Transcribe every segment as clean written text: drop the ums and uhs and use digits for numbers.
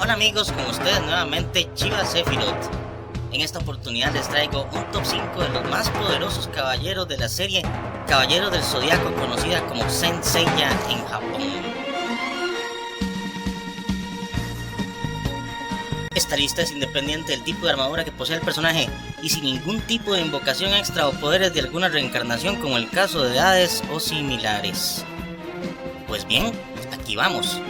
Hola amigos, con ustedes nuevamente Chiva Sephiroth. En esta oportunidad les traigo un top 5 de los más poderosos caballeros de la serie Caballeros del Zodiaco, conocida como Saint Seiya en Japón. Esta lista es independiente del tipo de armadura que posee el personaje y sin ningún tipo de invocación extra o poderes de alguna reencarnación como el caso de Hades o similares. Pues bien, aquí vamos.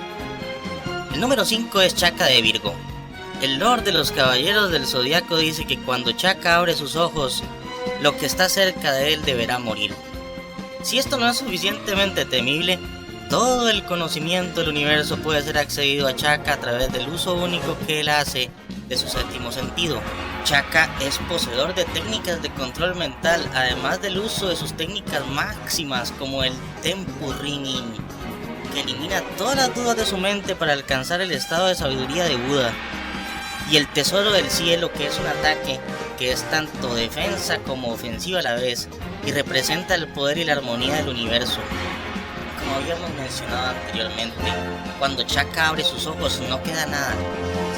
El número 5 es Chaka de Virgo. El Lord de los Caballeros del Zodiaco dice que cuando Chaka abre sus ojos, lo que está cerca de él deberá morir. Si esto no es suficientemente temible, todo el conocimiento del universo puede ser accedido a Chaka a través del uso único que él hace de su séptimo sentido. Chaka es poseedor de técnicas de control mental, además del uso de sus técnicas máximas como el Tempu Rinnin, que elimina todas las dudas de su mente para alcanzar el estado de sabiduría de Buda, y el Tesoro del Cielo, que es un ataque que es tanto defensa como ofensiva a la vez y representa el poder y la armonía del universo. Como habíamos mencionado anteriormente, cuando Chaka abre sus ojos no queda nada,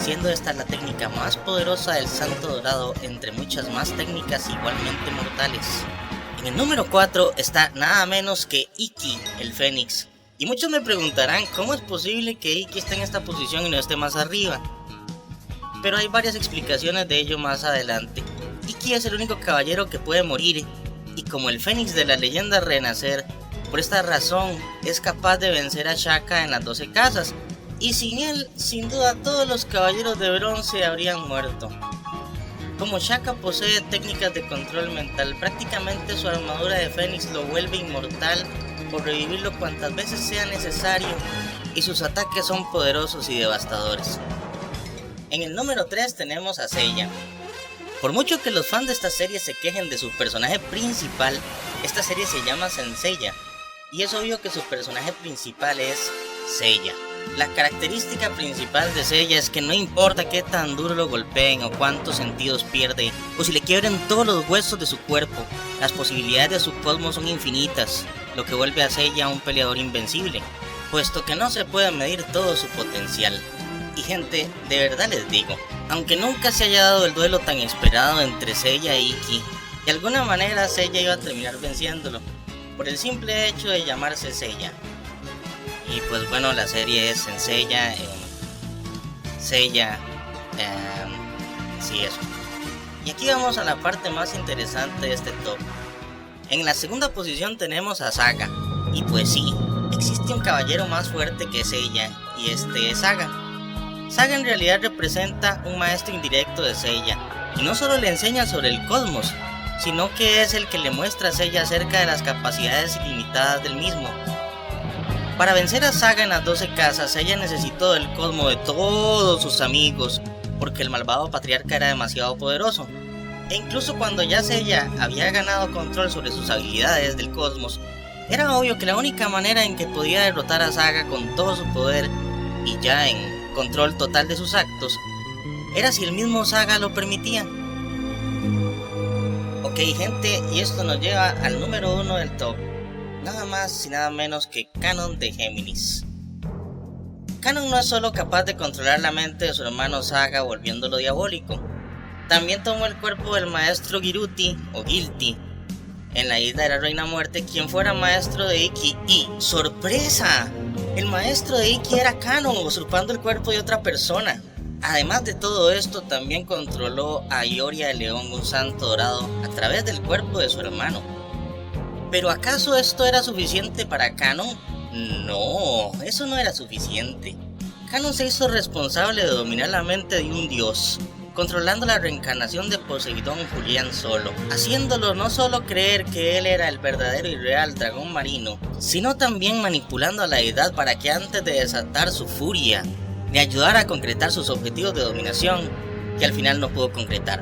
siendo esta la técnica más poderosa del Santo Dorado entre muchas más técnicas igualmente mortales. En el número 4 está nada menos que Ikki, el Fénix. Y muchos me preguntarán cómo es posible que Ikki esté en esta posición y no esté más arriba. Pero hay varias explicaciones de ello más adelante. Ikki es el único caballero que puede morir, y como el Fénix de la leyenda renacer, por esta razón es capaz de vencer a Chaka en las 12 casas, y sin él, sin duda todos los caballeros de bronce habrían muerto. Como Chaka posee técnicas de control mental, prácticamente su armadura de Fénix lo vuelve inmortal por revivirlo cuantas veces sea necesario, y sus ataques son poderosos y devastadores. En el número 3 tenemos a Seiya. Por mucho que los fans de esta serie se quejen de su personaje principal, esta serie se llama Saint Seiya, y es obvio que su personaje principal es Seiya. La característica principal de Seiya es que no importa qué tan duro lo golpeen o cuántos sentidos pierde, o si le quiebren todos los huesos de su cuerpo, las posibilidades de su cosmos son infinitas, lo que vuelve a Seiya un peleador invencible, puesto que no se puede medir todo su potencial. Y gente, de verdad les digo, aunque nunca se haya dado el duelo tan esperado entre Seiya e Ikki, de alguna manera Seiya iba a terminar venciéndolo, por el simple hecho de llamarse Seiya. Y pues bueno, la serie es en Seiya, sí, eso. Y aquí vamos a la parte más interesante de este top. En la segunda posición tenemos a Saga, y pues sí, existe un caballero más fuerte que Seiya, y este es Saga. Saga en realidad representa un maestro indirecto de Seiya, y no solo le enseña sobre el cosmos, sino que es el que le muestra a Seiya acerca de las capacidades ilimitadas del mismo. Para vencer a Saga en las 12 casas, Seiya necesitó del cosmos de todos sus amigos, porque el malvado patriarca era demasiado poderoso. E incluso cuando ya Seiya había ganado control sobre sus habilidades del cosmos, era obvio que la única manera en que podía derrotar a Saga con todo su poder, y ya en control total de sus actos, era si el mismo Saga lo permitía. Ok gente, y esto nos lleva al número 1 del top, nada más y nada menos que Canon de Géminis. Canon no es solo capaz de controlar la mente de su hermano Saga volviéndolo diabólico, también tomó el cuerpo del maestro Giruti o Guilty en la isla de la Reina Muerte, quien fuera maestro de Ikki, y ¡sorpresa! El maestro de Ikki era Canon, usurpando el cuerpo de otra persona. Además de todo esto, también controló a Ioria el León, un santo dorado, a través del cuerpo de su hermano. ¿Pero acaso esto era suficiente para Canon? No, eso no era suficiente. Canon se hizo responsable de dominar la mente de un dios, controlando la reencarnación de Poseidón Julián solo, haciéndolo no solo creer que él era el verdadero y real dragón marino, sino también manipulando a la deidad para que antes de desatar su furia, le ayudara a concretar sus objetivos de dominación, que al final no pudo concretar.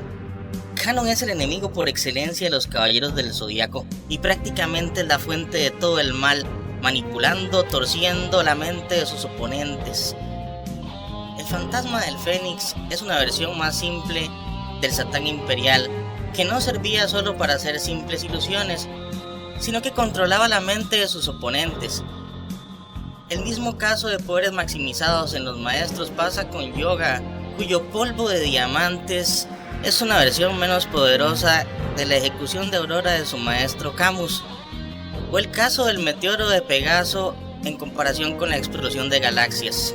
Canon es el enemigo por excelencia de los Caballeros del Zodiaco, y prácticamente es la fuente de todo el mal, manipulando, torciendo la mente de sus oponentes. El fantasma del Fénix es una versión más simple del Satán Imperial, que no servía solo para hacer simples ilusiones, sino que controlaba la mente de sus oponentes. El mismo caso de poderes maximizados en los maestros pasa con Yoga, cuyo polvo de diamantes es una versión menos poderosa de la ejecución de Aurora de su maestro Camus, o el caso del meteoro de Pegaso en comparación con la explosión de galaxias.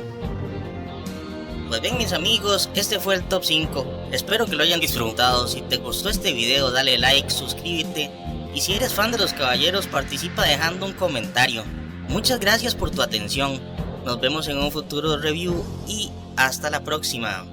Pues bien, mis amigos, este fue el top 5, espero que lo hayan disfrutado. Si te gustó este video dale like, suscríbete, y si eres fan de los caballeros participa dejando un comentario. Muchas gracias por tu atención, nos vemos en un futuro review y hasta la próxima.